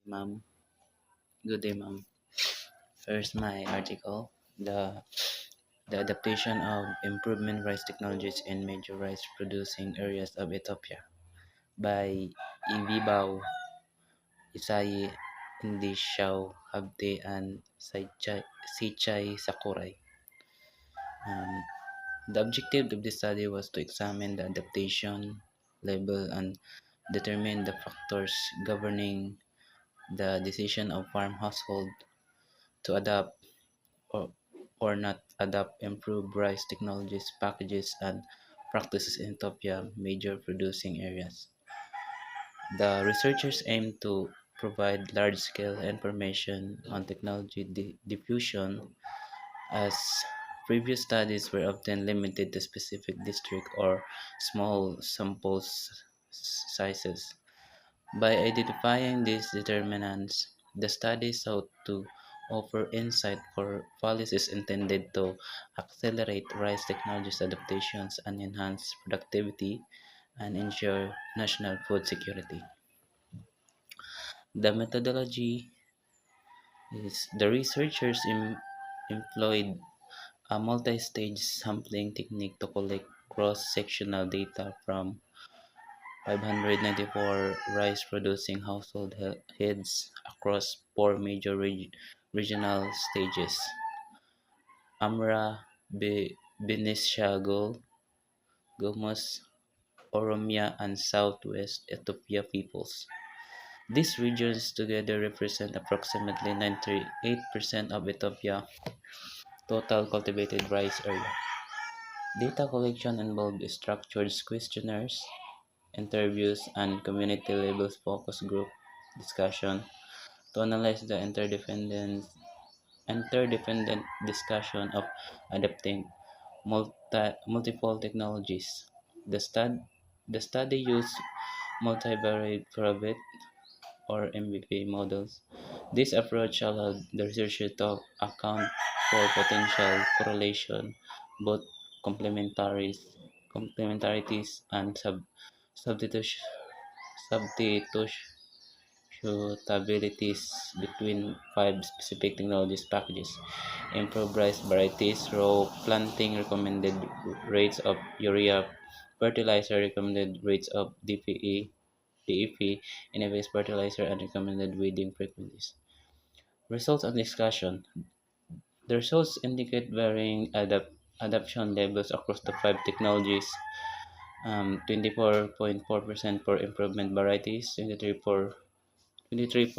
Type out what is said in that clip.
ma'am. Good day, ma'am. First, my article, the adaptation of improvement rice technologies in major rice producing areas of Ethiopia by Ibibao Isai Indishao Habte and Sichai Sakurai. Um, the objective of this study was to examine the adaptation level and determine the factors governing the decision of farm household to adopt or, or not adopt improved rice technologies, packages, and practices in Ethiopia major producing areas. The researchers aim to provide large-scale information on technology diffusion as previous studies were often limited to specific district or small sample sizes. By identifying these determinants, the study sought to offer insight for policies intended to accelerate rice technologies adaptations and enhance productivity and ensure national food security. The methodology is the researchers employed a multi-stage sampling technique to collect cross-sectional data from 594 rice-producing household heads across four major regional stages: Amra, Benishangul, Gumuz, Oromia, and Southwest Ethiopia peoples. These regions together represent approximately 98% of Ethiopia's total cultivated rice area. Data collection involved structured questionnaires, interviews, and community-level focus group discussion to analyze the interdependent discussion of adapting multiple technologies. The study used multivariate probit or MVP models. This approach allowed the researcher to account for potential correlation, both complementarities, complementarities and substitution, substitutabilities between five specific technologies packages: improved rice varieties, row planting, recommended rates of urea fertilizer, recommended rates of DEP, NFS fertilizer, and recommended weeding frequencies. Results and discussion. The results indicate varying adoption levels across the five technologies. 24.4% for improvement varieties, 23 for 23